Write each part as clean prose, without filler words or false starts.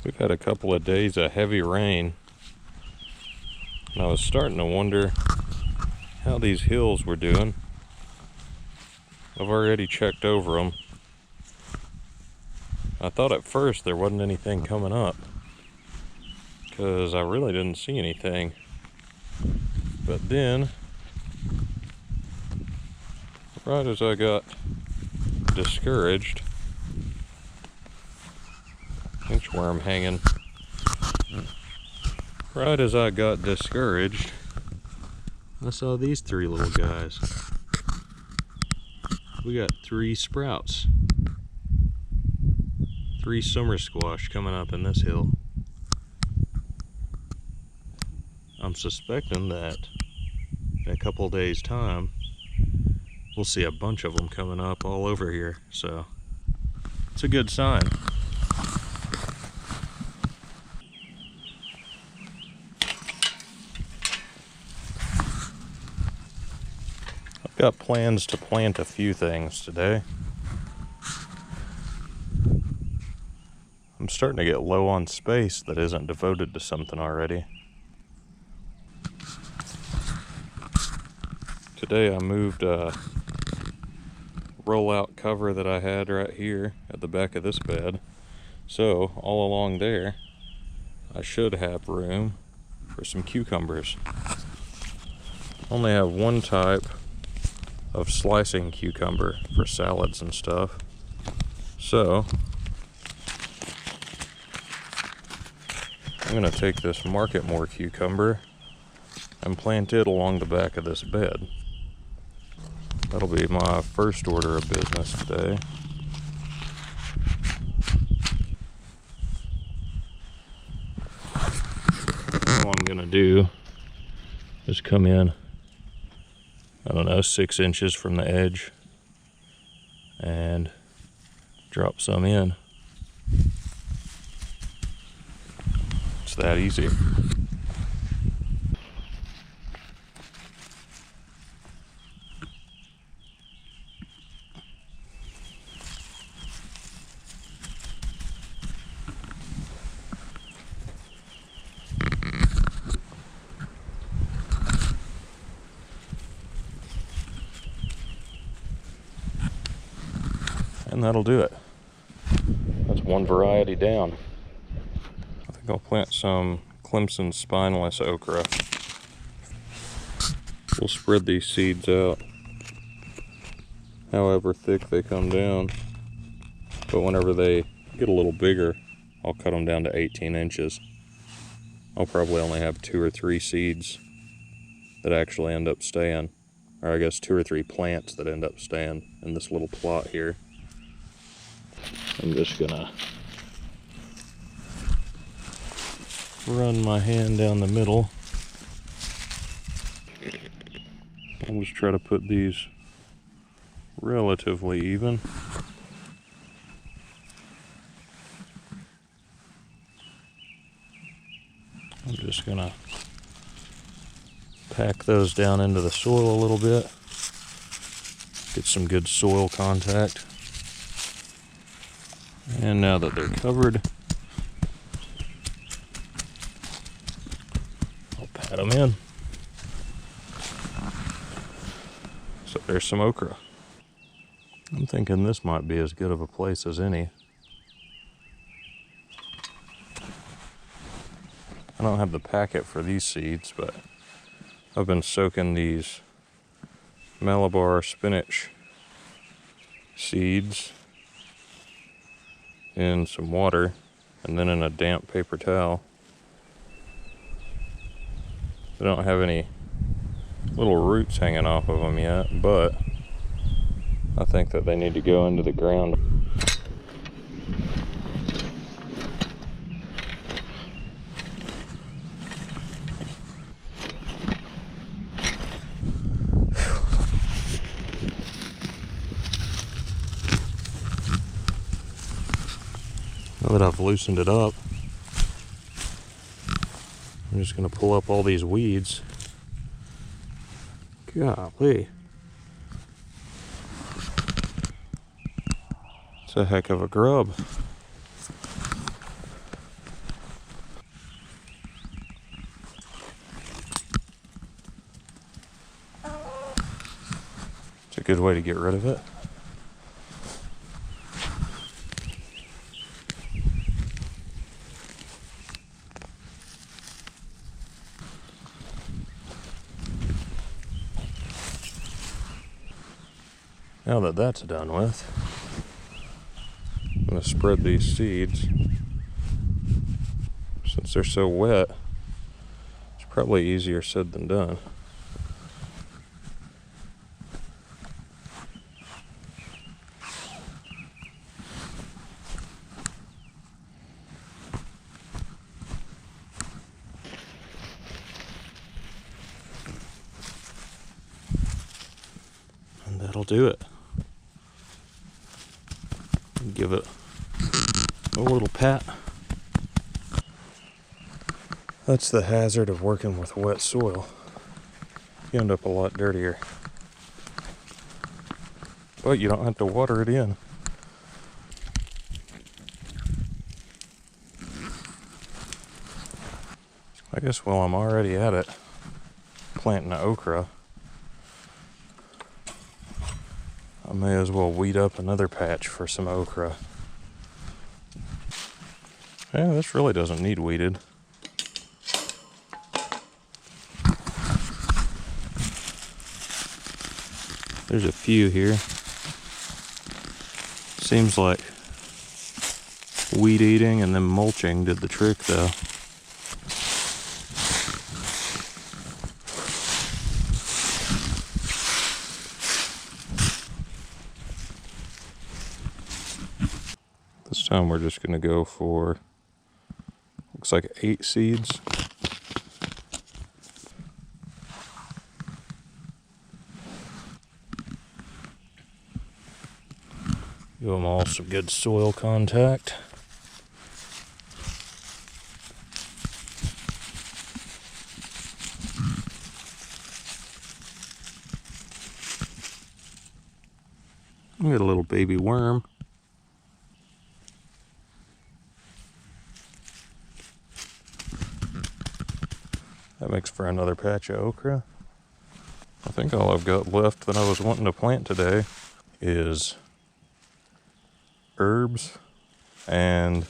We've had a couple of days of heavy rain, and I was starting to wonder how these hills were doing. I've already checked over them. I thought at first there wasn't anything coming up, because I really didn't see anything. But then, right as I got discouraged, inchworm hanging. Right as I got discouraged, I saw these three little guys. We got 3 sprouts. 3 summer squash coming up in this hill. I'm suspecting that in a couple days' time, we'll see a bunch of them coming up all over here. So it's a good sign. I've got plans to plant a few things today. I'm starting to get low on space that isn't devoted to something already. Today I moved a roll-out cover that I had right here at the back of this bed. So all along there, I should have room for some cucumbers. I only have one type of slicing cucumber for salads and stuff. So I'm going to take this Marketmore cucumber and plant it along the back of this bed. That'll be my first order of business today. All I'm going to do is come in, I don't know, 6 inches from the edge and drop some in. It's that easy. And that'll do it. That's one variety down. I think I'll plant some Clemson spineless okra. We'll spread these seeds out however thick they come down. But whenever they get a little bigger, I'll cut them down to 18 inches. I'll probably only have 2 or 3 seeds that actually end up staying. Or I guess 2 or 3 plants that end up staying in this little plot here. I'm just gonna run my hand down the middle. I'll just try to put these relatively even. I'm just gonna pack those down into the soil a little bit. Get some good soil contact. And now that they're covered, I'll pat them in. So there's some okra. I'm thinking this might be as good of a place as any. I don't have the packet for these seeds, but I've been soaking these Malabar Spinach seeds in some water and then in a damp paper towel. They don't have any little roots hanging off of them yet, but I think that they need to go into the ground. Now that I've loosened it up, I'm just going to pull up all these weeds. Golly. It's a heck of a grub. good way to get rid of it. Now that that's done with, I'm going to spread these seeds. Since they're so wet, it's probably easier said than done. And that'll do it. Give it a little pat. That's the hazard of working with wet soil. You end up a lot dirtier. But you don't have to water it in. I guess while I'm already at it, planting okra, I may as well weed up another patch for some okra. Yeah, this really doesn't need weeded. There's a few here. Seems like weed eating and then mulching did the trick though. This time we're just gonna go for, looks like 8 seeds. Give them all some good soil contact. We got a little baby worm. That makes for another patch of okra. I think all I've got left that I was wanting to plant today is herbs and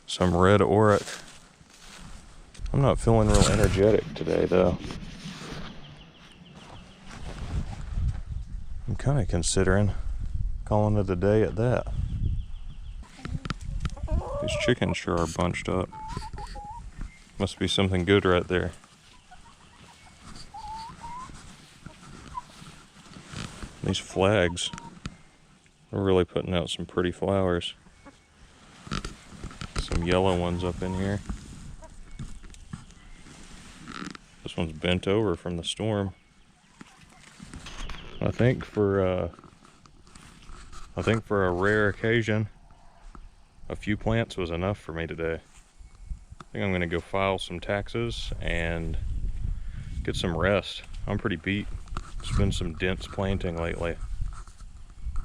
some red oric. I'm not feeling real energetic today though. I'm kind of considering calling it a day at that. These chickens sure are bunched up. Must be something good right there. These flags are really putting out some pretty flowers. Some yellow ones up in here. This one's bent over from the storm. I think for a rare occasion, a few plants was enough for me today. I think I'm gonna go file some taxes and get some rest. I'm pretty beat. It's been some dense planting lately.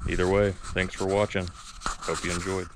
Either way, thanks for watching. Hope you enjoyed.